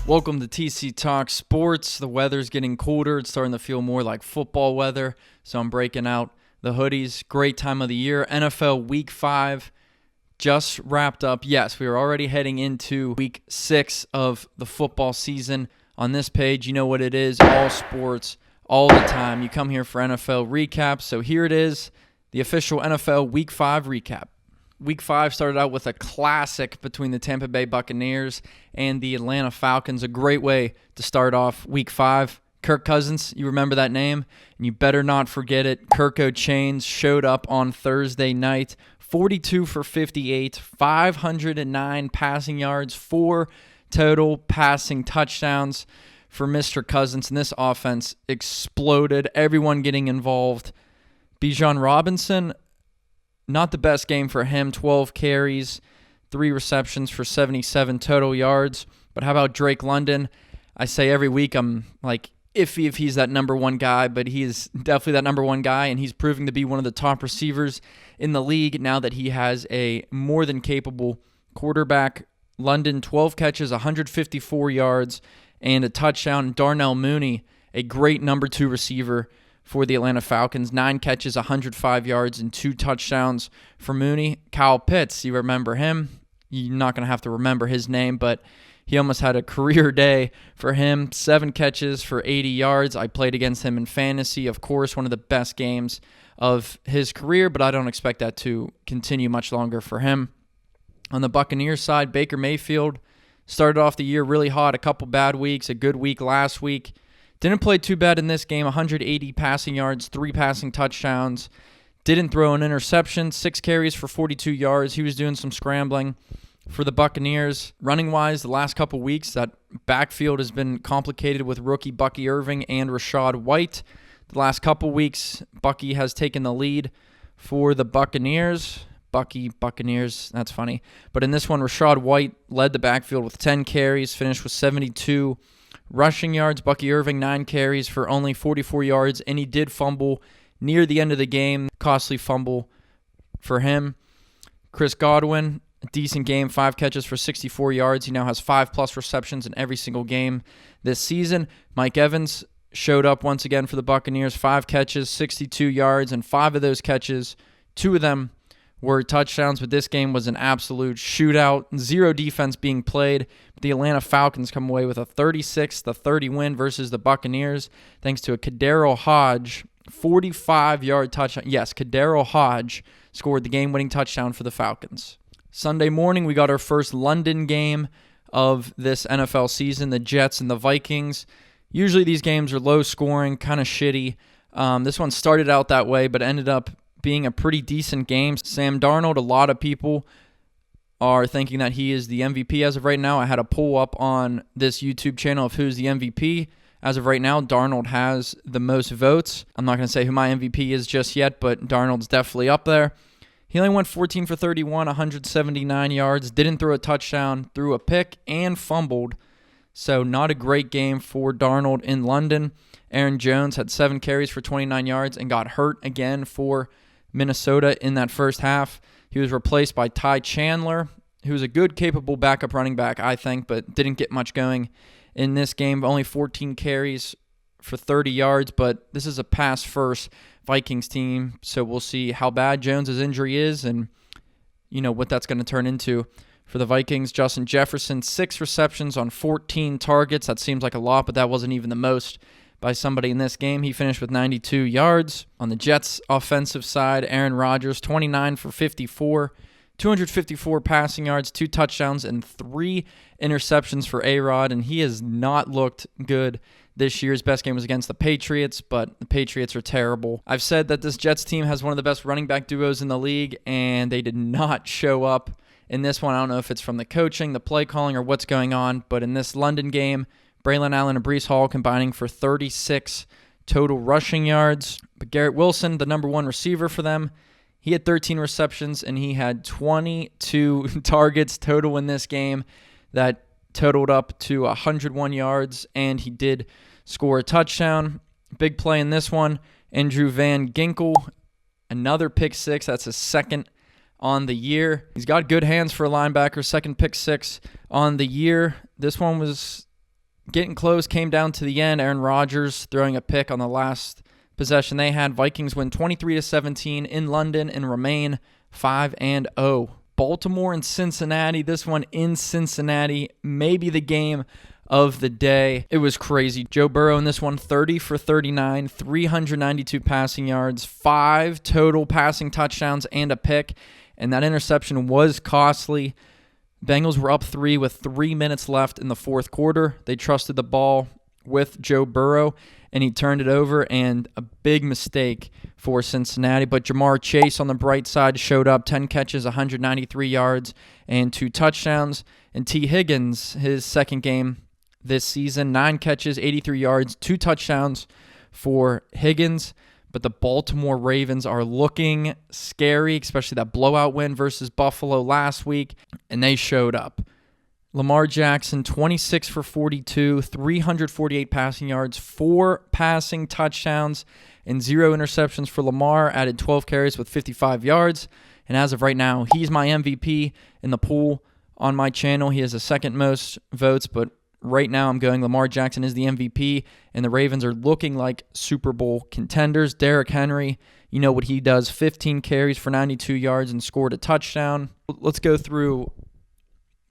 Welcome to TC Talk Sports. The weather's getting colder. It's starting to feel more like football weather, so I'm breaking out the hoodies. Great time of the year. NFL Week 5 just wrapped up. Yes, we are already heading into Week 6 of the football season. On this page, you know what it is, all sports, all the time. You come here for NFL recaps, so here it is, the official NFL Week 5 recap. Week 5 started out with a classic between the Tampa Bay Buccaneers and the Atlanta Falcons. A great way to start off Week 5. Kirk Cousins, you remember that name, and you better not forget it. Kirko Chains showed up on Thursday night. 42 for 58, 509 passing yards, 4 total passing touchdowns for Mr. Cousins. And this offense exploded, everyone getting involved. Bijan Robinson, not the best game for him, 12 carries, 3 receptions for 77 total yards. But how about Drake London? I say every week I'm like iffy if he's that number one guy, but he is definitely that number one guy, and he's proving to be one of the top receivers in the league now that he has a more than capable quarterback. London, 12 catches, 154 yards, and a touchdown. Darnell Mooney, a great number 2 receiver for the Atlanta Falcons, 9 catches, 105 yards, and 2 touchdowns for Mooney. Kyle Pitts, you remember him. You're not going to have to remember his name, but he almost had a career day for him. 7 catches for 80 yards. I played against him in fantasy. Of course, one of the best games of his career, but I don't expect that to continue much longer for him. On the Buccaneers side, Baker Mayfield started off the year really hot, a couple bad weeks, a good week last week. Didn't play too bad in this game, 180 passing yards, 3 passing touchdowns. Didn't throw an interception, 6 carries for 42 yards. He was doing some scrambling for the Buccaneers. Running-wise, the last couple weeks, that backfield has been complicated with rookie Bucky Irving and Rachaad White. The last couple weeks, Bucky has taken the lead for the Buccaneers. Buccaneers, that's funny. But in this one, Rachaad White led the backfield with 10 carries, finished with 72 rushing yards. Bucky Irving, 9 carries for only 44 yards, and he did fumble near the end of the game. Costly fumble for him. Chris Godwin, a decent game, 5 catches for 64 yards. He now has 5+ receptions in every single game this season. Mike Evans showed up once again for the Buccaneers, 5 catches, 62 yards, and 5 of those catches, 2 of them were touchdowns, but this game was an absolute shootout. 0 defense being played. But the Atlanta Falcons come away with a 36-30 win versus the Buccaneers, thanks to a Kadero Hodge 45-yard touchdown. Yes, Kadero Hodge scored the game-winning touchdown for the Falcons. Sunday morning, we got our first London game of this NFL season, the Jets and the Vikings. Usually these games are low-scoring, kind of shitty. This one started out that way, but ended up being a pretty decent game. Sam Darnold, a lot of people are thinking that he is the MVP as of right now. I had a poll up on this YouTube channel of who's the MVP. As of right now, Darnold has the most votes. I'm not going to say who my MVP is just yet, but Darnold's definitely up there. He only went 14 for 31, 179 yards, didn't throw a touchdown, threw a pick, and fumbled. So not a great game for Darnold in London. Aaron Jones had 7 carries for 29 yards and got hurt again for Minnesota in that first half. He was replaced by Ty Chandler, who was a good, capable backup running back, I think, but didn't get much going in this game. Only 14 carries for 30 yards, but this is a pass-first Vikings team, so we'll see how bad Jones' injury is and, what that's going to turn into for the Vikings. Justin Jefferson, 6 receptions on 14 targets. That seems like a lot, but that wasn't even the most by somebody in this game. He finished with 92 yards. On the Jets' offensive side, Aaron Rodgers, 29 for 54, 254 passing yards, 2 touchdowns, and 3 interceptions for A-Rod, and he has not looked good this year. His best game was against the Patriots, but the Patriots are terrible. I've said that this Jets team has one of the best running back duos in the league, and they did not show up in this one. I don't know if it's from the coaching, the play calling, or what's going on, but in this London game, Braylon Allen and Breece Hall combining for 36 total rushing yards. But Garrett Wilson, the number 1 receiver for them, he had 13 receptions, and he had 22 targets total in this game. That totaled up to 101 yards, and he did score a touchdown. Big play in this one, Andrew Van Ginkel, another pick six. That's his second on the year. He's got good hands for a linebacker. Second pick six on the year. This one was getting close, came down to the end. Aaron Rodgers throwing a pick on the last possession they had. Vikings win 23-17 in London and remain 5-0. Baltimore and Cincinnati. This one in Cincinnati, maybe the game of the day. It was crazy. Joe Burrow in this one, 30 for 39, 392 passing yards, 5 total passing touchdowns, and a pick. And that interception was costly. Bengals were up 3 with 3 minutes left in the fourth quarter. They trusted the ball with Joe Burrow, and he turned it over, and a big mistake for Cincinnati. But Jamar Chase on the bright side showed up, 10 catches, 193 yards, and 2 touchdowns. And T. Higgins, his second game this season, 9 catches, 83 yards, 2 touchdowns for Higgins. But the Baltimore Ravens are looking scary, especially that blowout win versus Buffalo last week, and they showed up. Lamar Jackson, 26 for 42, 348 passing yards, 4 passing touchdowns, and 0 interceptions for Lamar, added 12 carries with 55 yards. And as of right now, he's my MVP in the pool on my channel. He has the second most votes, but right now I'm going Lamar Jackson is the MVP, and the Ravens are looking like Super Bowl contenders. Derrick Henry, you know what he does, 15 carries for 92 yards and scored a touchdown. Let's go through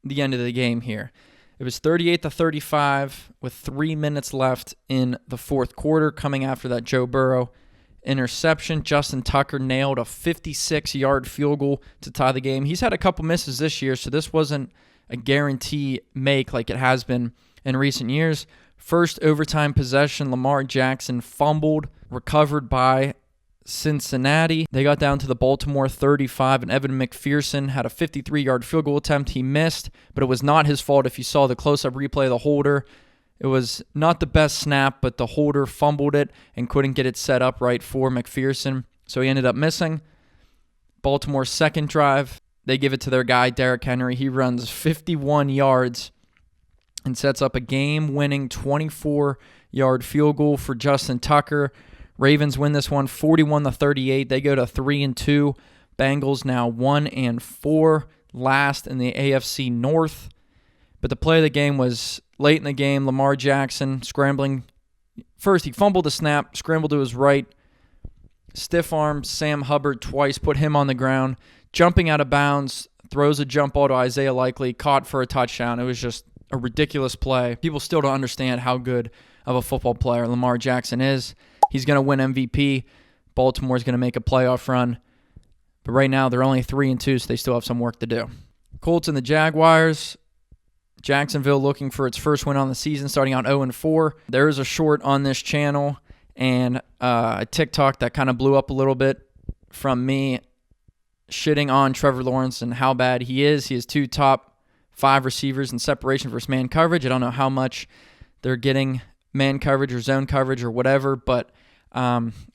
the end of the game here. It was 38-35 with 3 minutes left in the fourth quarter. Coming after that Joe Burrow interception, Justin Tucker nailed a 56-yard field goal to tie the game. He's had a couple misses this year, so this wasn't a guarantee make like it has been in recent years. First overtime possession, Lamar Jackson fumbled, recovered by Cincinnati. They got down to the Baltimore 35, and Evan McPherson had a 53-yard field goal attempt. He missed, but it was not his fault. If you saw the close-up replay of the holder, it was not the best snap, but the holder fumbled it and couldn't get it set up right for McPherson, so he ended up missing. Baltimore's second drive, they give it to their guy, Derrick Henry. He runs 51 yards and sets up a game-winning 24-yard field goal for Justin Tucker. Ravens win this one 41-38. They go to 3-2. Bengals now 1-4, last in the AFC North. But the play of the game was late in the game. Lamar Jackson scrambling. First, he fumbled the snap, scrambled to his right. Stiff arm Sam Hubbard twice, put him on the ground. Jumping out of bounds, throws a jump ball to Isaiah Likely, caught for a touchdown. It was just a ridiculous play. People still don't understand how good of a football player Lamar Jackson is. He's going to win MVP. Baltimore's going to make a playoff run. But right now, they're only 3-2, so they still have some work to do. Colts and the Jaguars. Jacksonville looking for its first win on the season, starting out 0-4. There is a short on this channel and a TikTok that kind of blew up a little bit from me shitting on Trevor Lawrence and how bad he is. He has 2 top 5 receivers in separation versus man coverage. I don't know how much they're getting man coverage or zone coverage or whatever, but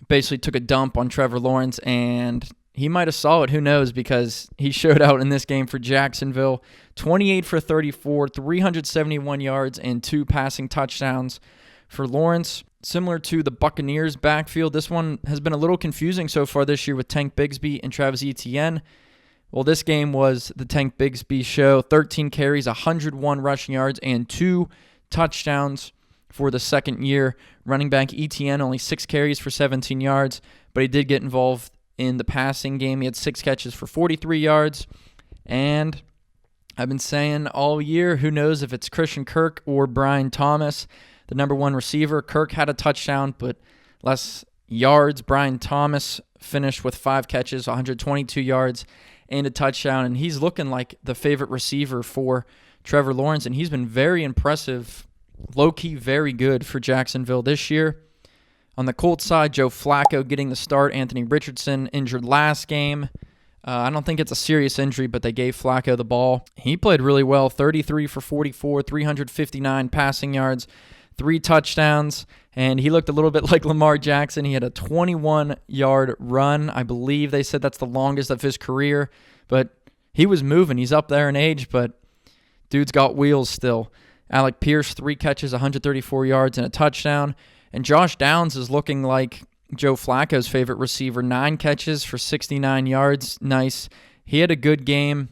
basically took a dump on Trevor Lawrence, and he might have saw it, who knows, because he showed out in this game for Jacksonville. 28 for 34, 371 yards, and 2 passing touchdowns for Lawrence. Similar to the Buccaneers backfield, this one has been a little confusing so far this year with Tank Bigsby and Travis Etienne. Well, this game was the Tank Bigsby show. 13 carries, 101 rushing yards, and 2 touchdowns for the second year. Running back Etienne, only 6 carries for 17 yards, but he did get involved in the passing game. He had 6 catches for 43 yards. And I've been saying all year, who knows if it's Christian Kirk or Brian Thomas, the number 1 receiver. Kirk had a touchdown, but less yards. Brian Thomas finished with 5 catches, 122 yards, and a touchdown. And he's looking like the favorite receiver for Trevor Lawrence, and he's been very impressive, low-key very good for Jacksonville this year. On the Colts side, Joe Flacco getting the start. Anthony Richardson injured last game. I don't think it's a serious injury, but they gave Flacco the ball. He played really well, 33 for 44, 359 passing yards, 3 touchdowns, and he looked a little bit like Lamar Jackson. He had a 21-yard run. I believe they said that's the longest of his career, but he was moving. He's up there in age, but dude's got wheels still. Alec Pierce, 3 catches, 134 yards, and a touchdown. And Josh Downs is looking like Joe Flacco's favorite receiver, 9 catches for 69 yards. Nice. He had a good game.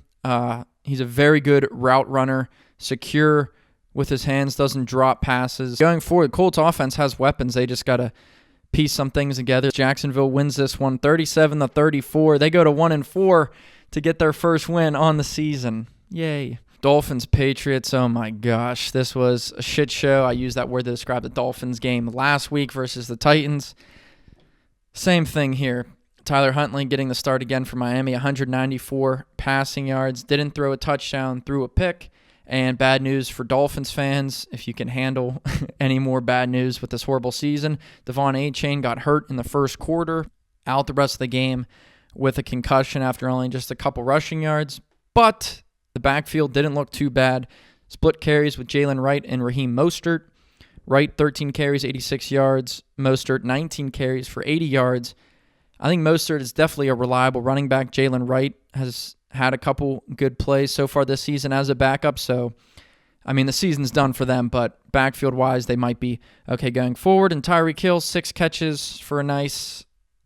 He's a very good route runner, secure with his hands, doesn't drop passes. Going forward, Colts offense has weapons. They just got to piece some things together. Jacksonville wins this one 37-34. They go to 1-4 to get their first win on the season. Yay. Dolphins, Patriots, oh my gosh. This was a shit show. I used that word to describe the Dolphins game last week versus the Titans. Same thing here. Tyler Huntley getting the start again for Miami, 194 passing yards. Didn't throw a touchdown, threw a pick. And bad news for Dolphins fans, if you can handle any more bad news with this horrible season. Devon Achane got hurt in the first quarter, out the rest of the game with a concussion after only just a couple rushing yards. But the backfield didn't look too bad. Split carries with Jalen Wright and Raheem Mostert. Wright, 13 carries, 86 yards. Mostert, 19 carries for 80 yards. I think Mostert is definitely a reliable running back. Jalen Wright has had a couple good plays so far this season as a backup. So, I mean, the season's done for them, but backfield-wise, they might be okay going forward. And Tyreek Hill, 6 catches for a nice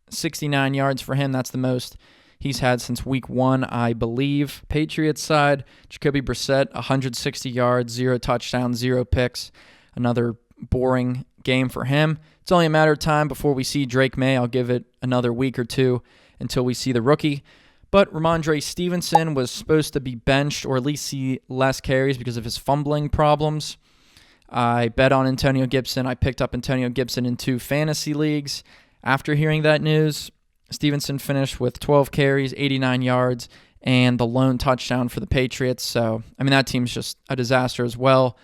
69 yards for him. That's the most he's had since week 1, I believe. Patriots side, Jacoby Brissett, 160 yards, 0 touchdowns, 0 picks. Another boring game for him. It's only a matter of time before we see Drake May. I'll give it another week or two until we see the rookie. But Ramondre Stevenson was supposed to be benched or at least see less carries because of his fumbling problems. I bet on Antonio Gibson. I picked up Antonio Gibson in 2 fantasy leagues. After hearing that news, Stevenson finished with 12 carries, 89 yards, and the lone touchdown for the Patriots. So, I mean, that team's just a disaster as well.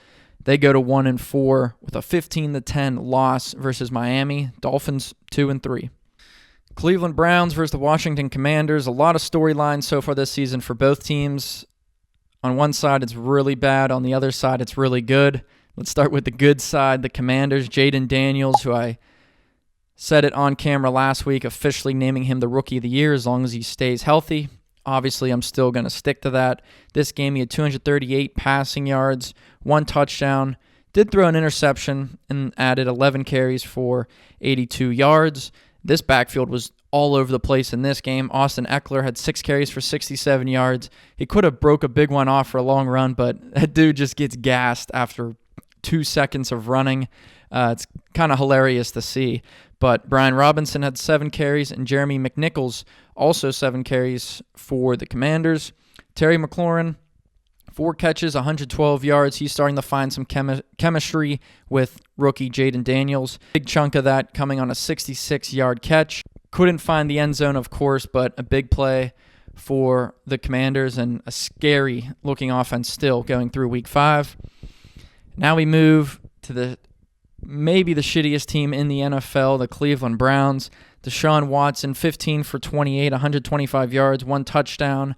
They go to 1-4 with a 15-10 loss versus Miami. Dolphins 2-3. Cleveland Browns versus the Washington Commanders. A lot of storylines so far this season for both teams. On one side, it's really bad. On the other side, it's really good. Let's start with the good side, the Commanders. Jaden Daniels, who I said it on camera last week, officially naming him the Rookie of the Year as long as he stays healthy. Obviously, I'm still going to stick to that. This game, he had 238 passing yards, 1 touchdown, did throw an interception, and added 11 carries for 82 yards. This backfield was all over the place in this game. Austin Eckler had 6 carries for 67 yards. He could have broke a big one off for a long run, but that dude just gets gassed after 2 seconds of running. It's kind of hilarious to see. But Brian Robinson had 7 carries, and Jeremy McNichols also 7 carries for the Commanders. Terry McLaurin, 4 catches, 112 yards. He's starting to find some chemistry with rookie Jaden Daniels. Big chunk of that coming on a 66-yard catch. Couldn't find the end zone, of course, but a big play for the Commanders and a scary-looking offense still going through Week 5. Now we move to maybe the shittiest team in the NFL, the Cleveland Browns. Deshaun Watson, 15 for 28, 125 yards, 1 touchdown.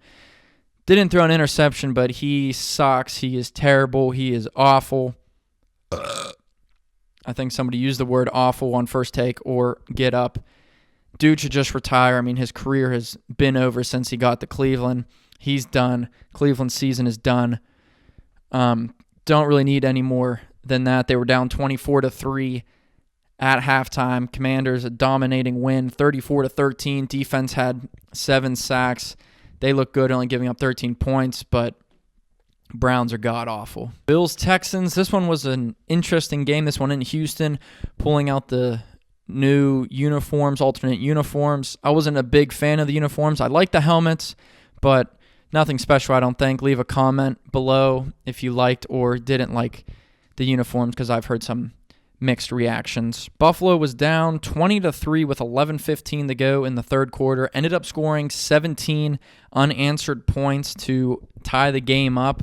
Didn't throw an interception, but he sucks. He is terrible. He is awful. I think somebody used the word awful on First Take or Get Up. Dude should just retire. I mean, his career has been over since he got to Cleveland. He's done. Cleveland's season is done. Don't really need any more than that. They were down 24-3 at halftime. Commanders, a dominating win, 34-13. Defense had 7 sacks. They look good, only giving up 13 points, but Browns are god-awful. Bills-Texans, this one was an interesting game. This one in Houston, pulling out the new uniforms, alternate uniforms. I wasn't a big fan of the uniforms. I like the helmets, but nothing special, I don't think. Leave a comment below if you liked or didn't like the uniforms, because I've heard some mixed reactions. Buffalo was down 20-3 with 11:15 to go in the third quarter. Ended up scoring 17 unanswered points to tie the game up.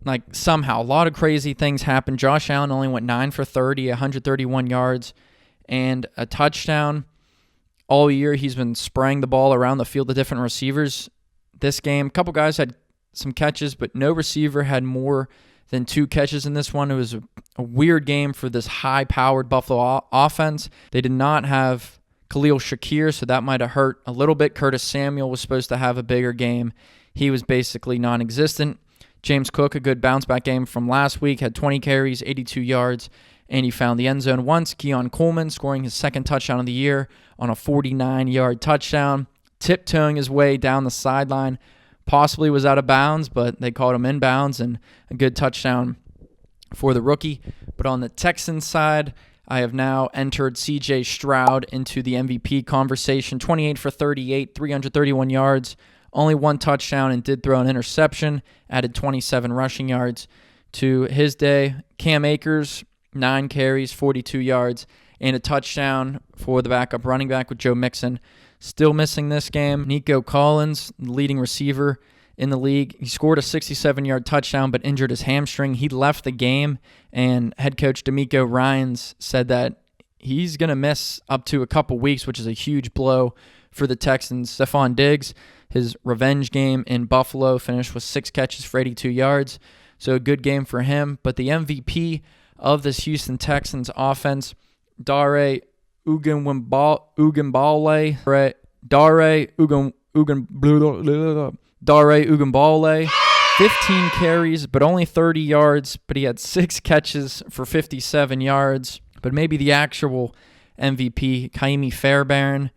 Like, somehow, a lot of crazy things happened. Josh Allen only went 9 for 30, 131 yards, and a touchdown. All year, he's been spraying the ball around the field to different receivers. This game, a couple guys had some catches, but no receiver had more than 2 catches in this one. It was a weird game for this high-powered Buffalo offense. They did not have Khalil Shakir, so that might have hurt a little bit. Curtis Samuel was supposed to have a bigger game. He was basically non-existent. James Cook, a good bounce-back game from last week, had 20 carries, 82 yards, and he found the end zone once. Keon Coleman scoring his 2nd touchdown of the year on a 49-yard touchdown, tiptoeing his way down the sideline. Possibly was out of bounds, but they called him inbounds, and a good touchdown for the rookie. But on the Texans side, I have now entered C.J. Stroud into the MVP conversation. 28 for 38, 331 yards, only one touchdown, and did throw an interception. Added 27 rushing yards to his day. Cam Akers, 9 carries, 42 yards, and a touchdown for the backup running back with Joe Mixon. Still missing this game. Nico Collins, leading receiver in the league. He scored a 67-yard touchdown but injured his hamstring. He left the game, and head coach D'Amico Ryans said that he's going to miss up to a couple weeks, which is a huge blow for the Texans. Stephon Diggs, his revenge game in Buffalo, finished with 6 catches for 82 yards. So a good game for him. But the MVP of this Houston Texans offense, Dare Ugambalele, 15 carries, but only 30 yards, but he had 6 catches for 57 yards. But maybe the actual MVP, Kaimi Fairbairn,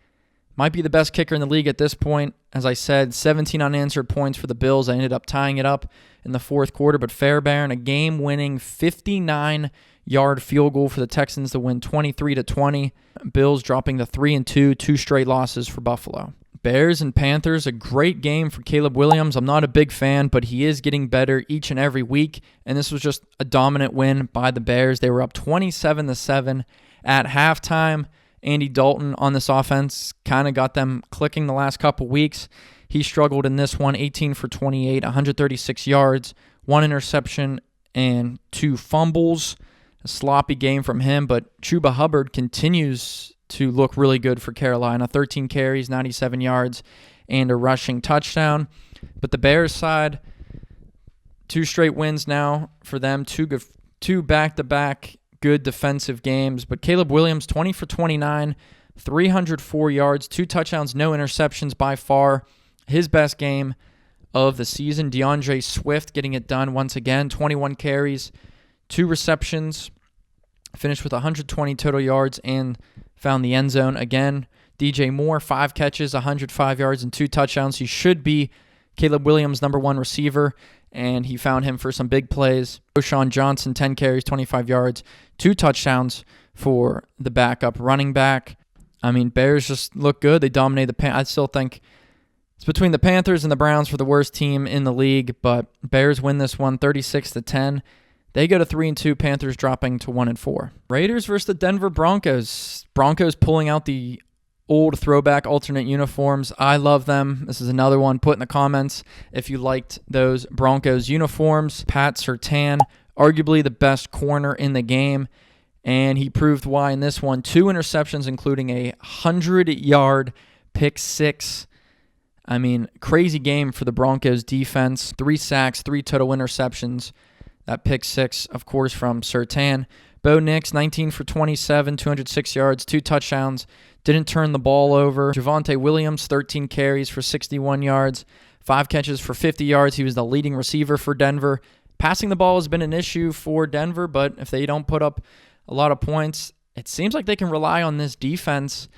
might be the best kicker in the league at this point. As I said, 17 unanswered points for the Bills. I ended up tying it up in the fourth quarter, but Fairbairn, a game-winning 59-yard field goal for the Texans to win 23-20. Bills dropping to 3-2, 2 straight losses for Buffalo. Bears and Panthers, a great game for Caleb Williams. I'm not a big fan, but he is getting better each and every week, and this was just a dominant win by the Bears. They were up 27-7 at halftime. Andy Dalton on this offense kind of got them clicking the last couple weeks. He struggled in this one, 18 for 28, 136 yards, 1 interception, and 2 fumbles. A sloppy game from him, but Chuba Hubbard continues to look really good for Carolina. 13 carries, 97 yards, and a rushing touchdown. But the Bears side, 2 straight wins now for them, 2 back-to-back good defensive games. But Caleb Williams, 20 for 29, 304 yards, 2 touchdowns, no interceptions, by far his best game of the season. DeAndre Swift getting it done once again, 21 carries, 2 receptions, finished with 120 total yards, and found the end zone again. DJ Moore, 5 catches, 105 yards, and 2 touchdowns. He should be Caleb Williams' number 1 receiver, and he found him for some big plays. O'Shawn Johnson, 10 carries, 25 yards, 2 touchdowns for the backup running back. I mean, Bears just look good. They dominate the Panthers. I still think it's between the Panthers and the Browns for the worst team in the league, but Bears win this one 36-10. They go to 3-2, Panthers dropping to 1-4. Raiders versus the Denver Broncos. Broncos pulling out the old throwback alternate uniforms. I love them. This is another one. Put in the comments if you liked those Broncos uniforms. Pat Surtain, arguably the best corner in the game, and he proved why in this one. 2 interceptions, including a 100-yard pick 6. I mean, crazy game for the Broncos defense. 3 sacks, 3 total interceptions. That pick 6, of course, from Surtain. Bo Nix, 19 for 27, 206 yards, 2 touchdowns. Didn't turn the ball over. Javonte Williams, 13 carries for 61 yards, 5 catches for 50 yards. He was the leading receiver for Denver. Passing the ball has been an issue for Denver, but if they don't put up a lot of points, it seems like they can rely on this defense.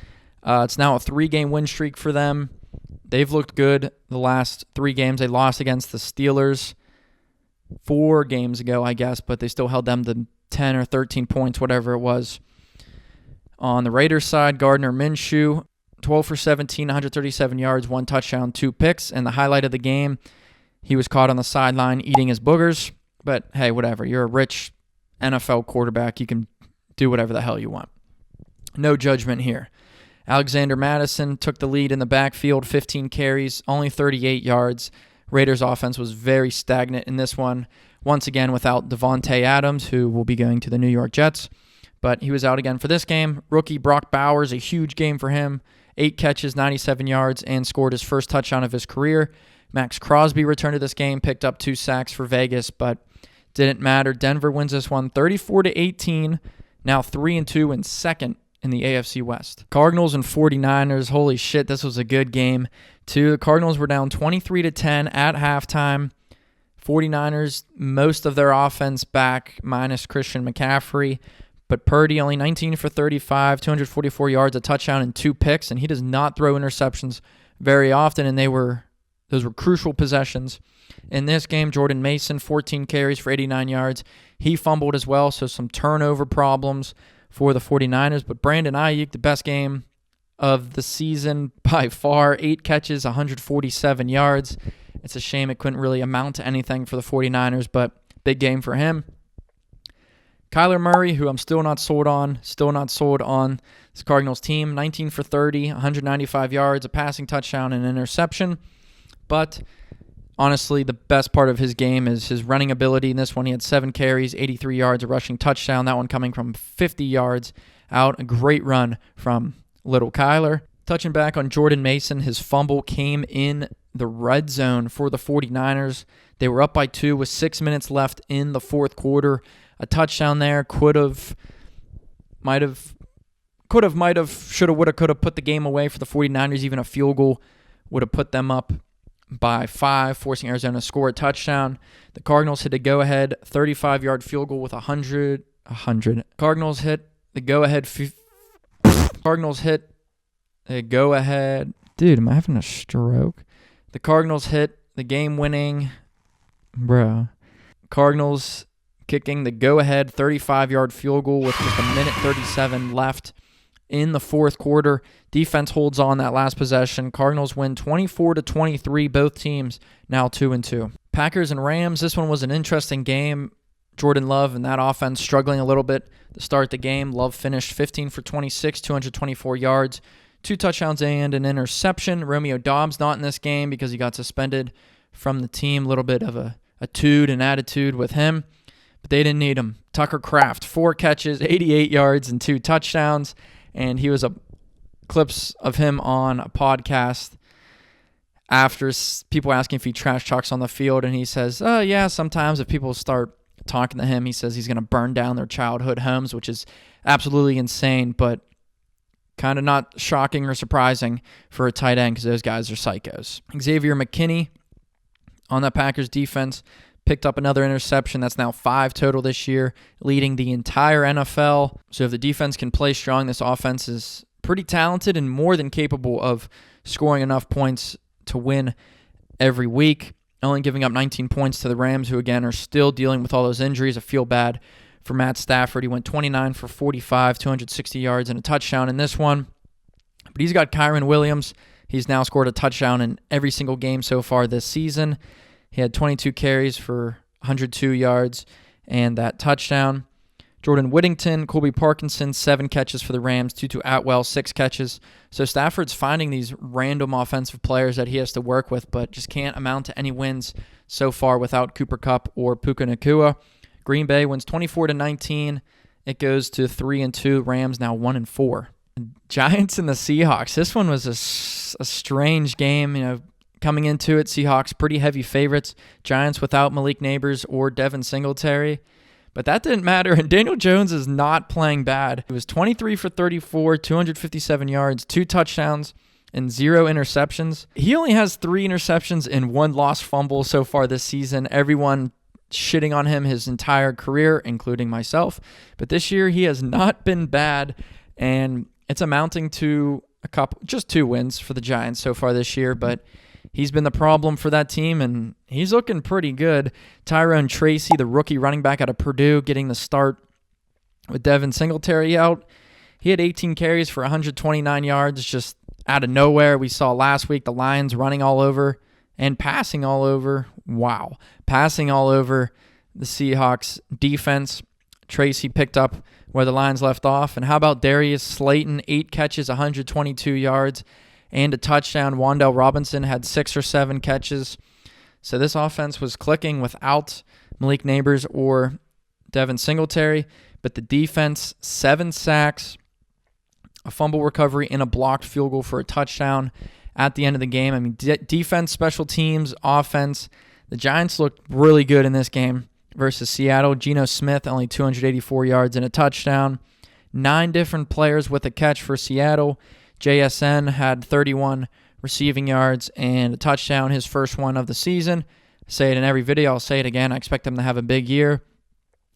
It's now a 3-game win streak for them. They've looked good the last 3 games. They lost against the Steelers 4 games ago, I guess, but they still held them to 10 or 13 points, whatever it was. On the Raiders side, Gardner Minshew, 12 for 17, 137 yards, 1 touchdown, 2 picks. And the highlight of the game, he was caught on the sideline eating his boogers. But hey, whatever. You're a rich NFL quarterback. You can do whatever the hell you want. No judgment here. Alexander Mattison took the lead in the backfield, 15 carries, only 38 yards. Raiders offense was very stagnant in this one. Once again, without Devontae Adams, who will be going to the New York Jets. But he was out again for this game. Rookie Brock Bowers, a huge game for him. 8 catches, 97 yards, and scored his first touchdown of his career. Max Crosby returned to this game, picked up 2 sacks for Vegas, but didn't matter. Denver wins this one 34-18, now 3-2 and second in the AFC West. Cardinals and 49ers, holy shit, this was a good game too. The Cardinals were down 23-10 at halftime. 49ers, most of their offense back, minus Christian McCaffrey. But Purdy, only 19 for 35, 244 yards, a touchdown, and 2 picks, and he does not throw interceptions very often, and they were Those were crucial possessions. In this game, Jordan Mason, 14 carries for 89 yards. He fumbled as well, so some turnover problems for the 49ers. But Brandon Ayuk, the best game of the season by far, 8 catches, 147 yards. It's a shame it couldn't really amount to anything for the 49ers, but big game for him. Kyler Murray, who I'm still not sold on this Cardinals team, 19 for 30, 195 yards, a passing touchdown, and an interception. But honestly, the best part of his game is his running ability. In this one, he had 7 carries, 83 yards, a rushing touchdown. That one coming from 50 yards out. A great run from little Kyler. Touching back on Jordan Mason, his fumble came in the red zone for the 49ers. They were up by 2 with 6 minutes left in the fourth quarter. A touchdown there should have, would have, put the game away for the 49ers. Even a field goal would have put them up by 5, forcing Arizona to score a touchdown. The Cardinals hit a go-ahead 35-yard field goal with 100. Cardinals hit the go-ahead. Dude, am I having a stroke? The Cardinals hit the game-winning. Cardinals kicking the go-ahead 35-yard field goal with just 1:37 left in the fourth quarter. Defense holds on that last possession. Cardinals win 24-23. Both teams now 2-2. Packers and Rams, this one was an interesting game. Jordan Love and that offense struggling a little bit to start the game. Love finished 15 for 26, 224 yards, 2 touchdowns and an interception. Romeo Doubs not in this game because he got suspended from the team. A little bit of an attitude with him, but they didn't need him. Tucker Kraft, 4 catches, 88 yards, and 2 touchdowns. And he was clips of him on a podcast after people asking if he trash talks on the field, and he says, yeah, sometimes if people start talking to him, he says he's going to burn down their childhood homes, which is absolutely insane, but kind of not shocking or surprising for a tight end because those guys are psychos. Xavier McKinney on that Packers defense picked up another interception. That's now 5 total this year, leading the entire NFL. So if the defense can play strong, this offense is pretty talented and more than capable of scoring enough points to win every week. Only giving up 19 points to the Rams, who again are still dealing with all those injuries. I feel bad for Matt Stafford. He went 29 for 45, 260 yards and a touchdown in this one. But he's got Kyron Williams. He's now scored a touchdown in every single game so far this season. He had 22 carries for 102 yards and that touchdown. Jordan Whittington, Colby Parkinson, 7 catches for the Rams. Tutu Atwell, 6 catches. So Stafford's finding these random offensive players that he has to work with, but just can't amount to any wins so far without Cooper Kupp or Puka Nacua. Green Bay wins 24-19. It goes to 3-2. Rams now 1-4. Giants and the Seahawks. This one was a strange game. Coming into it, Seahawks pretty heavy favorites. Giants without Malik Nabers or Devin Singletary. But that didn't matter, and Daniel Jones is not playing bad. It was 23 for 34, 257 yards, 2 touchdowns, and 0 interceptions. He only has 3 interceptions and 1 lost fumble so far this season. Everyone shitting on him his entire career, including myself. But this year, he has not been bad, and it's amounting to just 2 wins for the Giants so far this year, but he's been the problem for that team, and he's looking pretty good. Tyrone Tracy, the rookie running back out of Purdue, getting the start with Devin Singletary out. He had 18 carries for 129 yards just out of nowhere. We saw last week the Lions running all over and passing all over. Wow. Passing all over the Seahawks defense. Tracy picked up where the Lions left off. And how about Darius Slayton, 8 catches, 122 yards, and a touchdown. Wan'Dale Robinson had 6 or 7 catches. So this offense was clicking without Malik Nabers or Devin Singletary. But the defense, 7 sacks, a fumble recovery, and a blocked field goal for a touchdown at the end of the game. I mean, defense, special teams, offense. The Giants looked really good in this game versus Seattle. Geno Smith, only 284 yards and a touchdown. 9 different players with a catch for Seattle. JSN had 31 receiving yards and a touchdown, his first one of the season. I say it in every video. I'll say it again. I expect him to have a big year.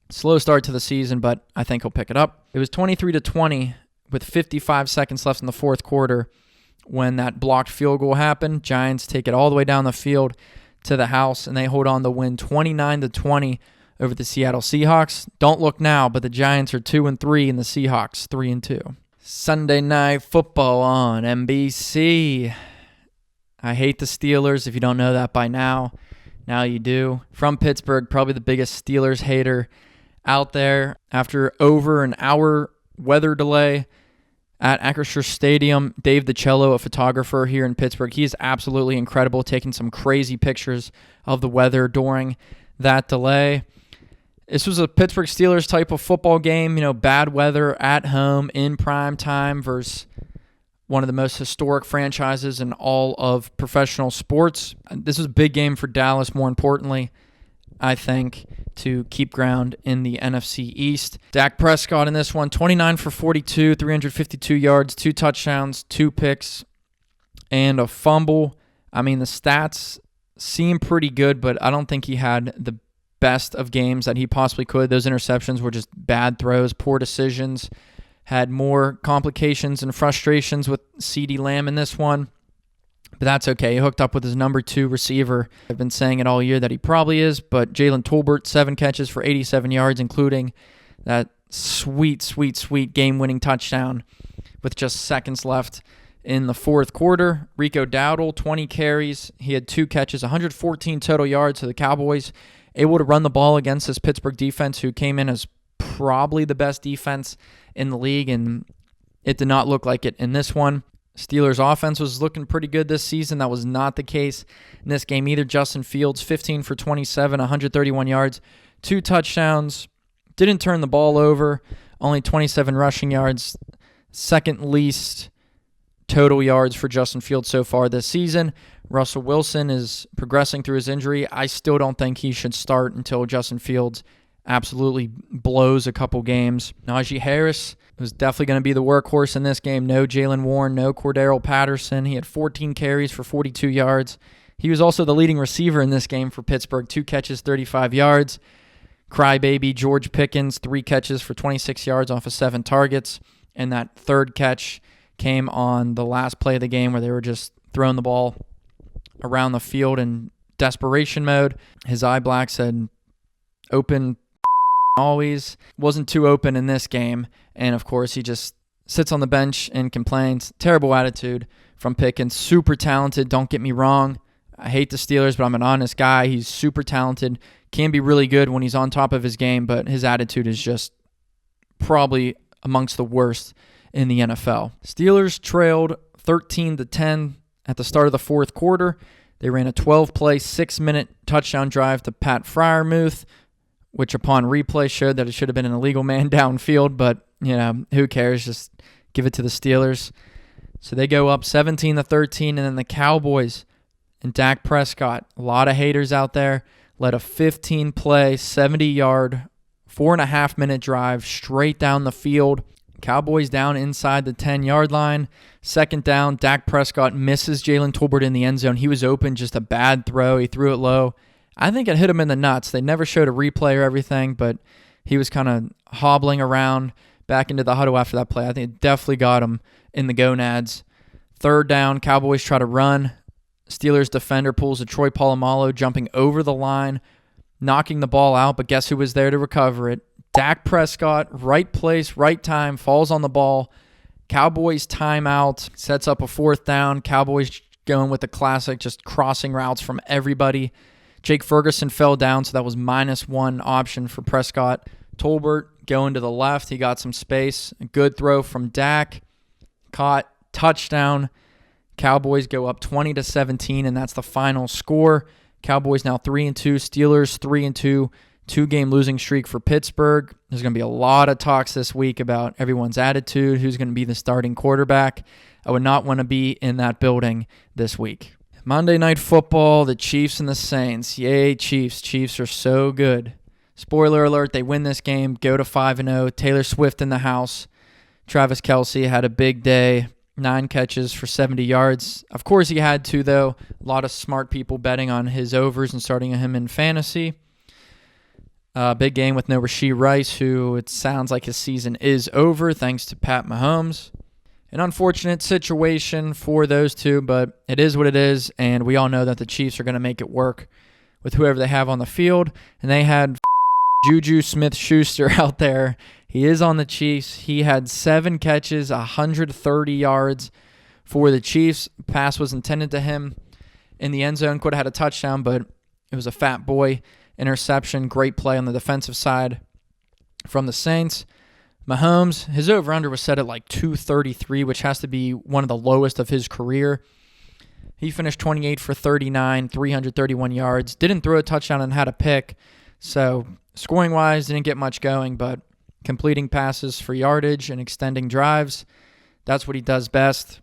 Slow start to the season, but I think he'll pick it up. It was 23-20 with 55 seconds left in the fourth quarter when that blocked field goal happened. Giants take it all the way down the field to the house, and they hold on to win 29-20 over the Seattle Seahawks. Don't look now, but the Giants are 2-3 and the Seahawks 3-2. Sunday Night Football on NBC. I hate the Steelers. If you don't know that by now, now you do. From Pittsburgh, probably the biggest Steelers hater out there. After over an hour weather delay at Acrisure Stadium, Dave DiCello, a photographer here in Pittsburgh, he is absolutely incredible, taking some crazy pictures of the weather during that delay. This was a Pittsburgh Steelers type of football game, bad weather at home in prime time versus one of the most historic franchises in all of professional sports. This was a big game for Dallas, more importantly, I think, to keep ground in the NFC East. Dak Prescott in this one, 29 for 42, 352 yards, 2 touchdowns, 2 picks, and a fumble. I mean, the stats seem pretty good, but I don't think he had the best of games that he possibly could. Those interceptions were just bad throws, poor decisions. Had more complications and frustrations with CeeDee Lamb in this one. But that's okay. He hooked up with his number 2 receiver. I've been saying it all year that he probably is, but Jalen Tolbert, 7 catches for 87 yards, including that sweet game-winning touchdown with just seconds left in the fourth quarter. Rico Dowdle, 20 carries. He had 2 catches, 114 total yards. So the Cowboys able to run the ball against this Pittsburgh defense, who came in as probably the best defense in the league, and it did not look like it in this one. Steelers offense was looking pretty good this season. That was not the case in this game either. Justin Fields, 15 for 27, 131 yards, 2 touchdowns. Didn't turn the ball over, only 27 rushing yards. Second least total yards for Justin Fields so far this season. Russell Wilson is progressing through his injury. I still don't think he should start until Justin Fields absolutely blows a couple games. Najee Harris was definitely going to be the workhorse in this game. No Jaylen Warren, no Cordero Patterson. He had 14 carries for 42 yards. He was also the leading receiver in this game for Pittsburgh. 2 catches, 35 yards. Crybaby George Pickens, 3 catches for 26 yards off of 7 targets. And that third catch came on the last play of the game where they were just throwing the ball around the field in desperation mode. His eye black said open always. Wasn't too open in this game. And of course, he just sits on the bench and complains. Terrible attitude from Pickens. Super talented, don't get me wrong. I hate the Steelers, but I'm an honest guy. He's super talented. Can be really good when he's on top of his game, but his attitude is just probably amongst the worst in the NFL. Steelers trailed 13-10 at the start of the fourth quarter. They ran a 12-play, 6-minute touchdown drive to Pat Freiermuth, which upon replay showed that it should have been an illegal man downfield, but who cares? Just give it to the Steelers. So they go up 17-13, and then the Cowboys and Dak Prescott, a lot of haters out there, led a 15-play, 70-yard, 4.5-minute drive straight down the field. Cowboys down inside the 10-yard line. Second down, Dak Prescott misses Jalen Tolbert in the end zone. He was open, just a bad throw. He threw it low. I think it hit him in the nuts. They never showed a replay or everything, but he was kind of hobbling around back into the huddle after that play. I think it definitely got him in the gonads. Third down, Cowboys try to run. Steelers defender pulls a Troy Polamalu, jumping over the line, knocking the ball out, but guess who was there to recover it? Dak Prescott, right place, right time, falls on the ball. Cowboys timeout, sets up a fourth down. Cowboys going with the classic, just crossing routes from everybody. Jake Ferguson fell down, so that was -1 option for Prescott. Tolbert going to the left. He got some space. A good throw from Dak. Caught, touchdown. Cowboys go up 20-17, and that's the final score. Cowboys now 3-2. Steelers 3-2. 2-game losing streak for Pittsburgh. There's going to be a lot of talks this week about everyone's attitude, who's going to be the starting quarterback. I would not want to be in that building this week. Monday Night Football, the Chiefs and the Saints. Yay, Chiefs. Chiefs are so good. Spoiler alert, they win this game, go to 5-0. Taylor Swift in the house. Travis Kelce had a big day. 9 catches for 70 yards. Of course he had to, though. A lot of smart people betting on his overs and starting him in fantasy. Big game with no Rashee Rice, who it sounds like his season is over thanks to Pat Mahomes. An unfortunate situation for those two, but it is what it is, and we all know that the Chiefs are going to make it work with whoever they have on the field, and they had Juju Smith-Schuster out there. He is on the Chiefs. He had 7 catches, 130 yards for the Chiefs. Pass was intended to him in the end zone. Could have had a touchdown, but it was a fat boy interception. Great play on the defensive side from the Saints. Mahomes, his over-under was set at like 233, which has to be one of the lowest of his career. He finished 28 for 39, 331 yards. Didn't throw a touchdown and had a pick. So scoring-wise, didn't get much going, but completing passes for yardage and extending drives, that's what he does best.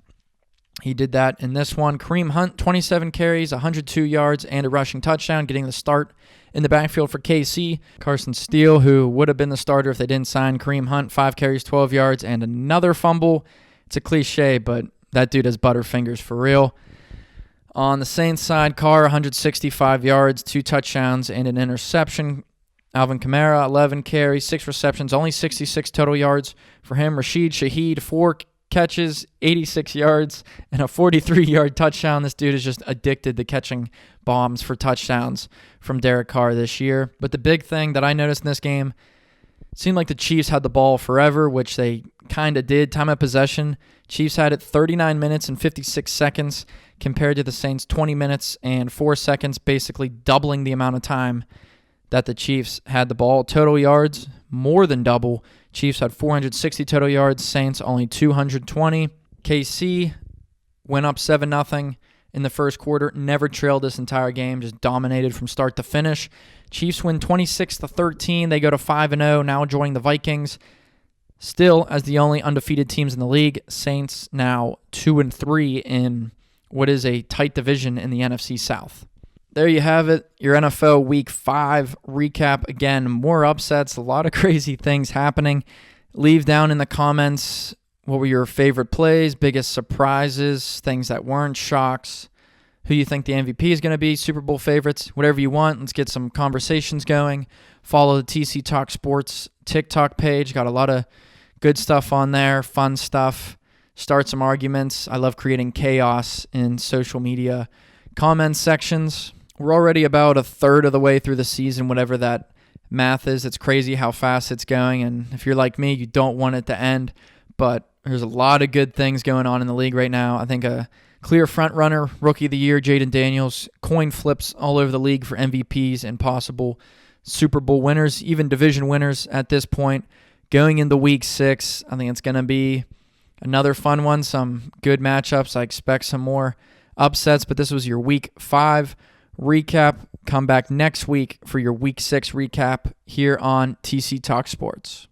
He did that in this one. Kareem Hunt, 27 carries, 102 yards, and a rushing touchdown, getting the start in the backfield for KC. Carson Steele, who would have been the starter if they didn't sign Kareem Hunt, 5 carries, 12 yards, and another fumble. It's a cliche, but that dude has butterfingers for real. On the Saints side, Carr, 165 yards, 2 touchdowns, and an interception. Alvin Kamara, 11 carries, 6 receptions, only 66 total yards for him. Rashid Shaheed, 4 catches, 86 yards, and a 43-yard touchdown. This dude is just addicted to catching bombs for touchdowns from Derek Carr this year. But the big thing that I noticed in this game, it seemed like the Chiefs had the ball forever, which they kind of did. Time of possession, Chiefs had it 39 minutes and 56 seconds compared to the Saints 20 minutes and 4 seconds, basically doubling the amount of time that the Chiefs had the ball. Total yards, more than double. Chiefs had 460 total yards, Saints only 220. KC went up 7-0 in the first quarter, never trailed this entire game, just dominated from start to finish. Chiefs win 26-13. They go to 5-0, now joining the Vikings. Still, as the only undefeated teams in the league, Saints now 2-3 in what is a tight division in the NFC South. There you have it, your NFL Week 5 recap. Again, more upsets, a lot of crazy things happening. Leave down in the comments what were your favorite plays, biggest surprises, things that weren't shocks, who you think the MVP is going to be, Super Bowl favorites, whatever you want. Let's get some conversations going. Follow the TC Talk Sports TikTok page. Got a lot of good stuff on there, fun stuff. Start some arguments. I love creating chaos in social media comment sections. We're already about a third of the way through the season, whatever that math is. It's crazy how fast it's going, and if you're like me, you don't want it to end, but there's a lot of good things going on in the league right now. I think a clear front runner, Rookie of the Year, Jaden Daniels, coin flips all over the league for MVPs and possible Super Bowl winners, even division winners at this point. Going into Week 6, I think it's going to be another fun one, some good matchups. I expect some more upsets, but this was your Week 5 recap. Come back next week for your Week 6 recap here on TC Talk Sports.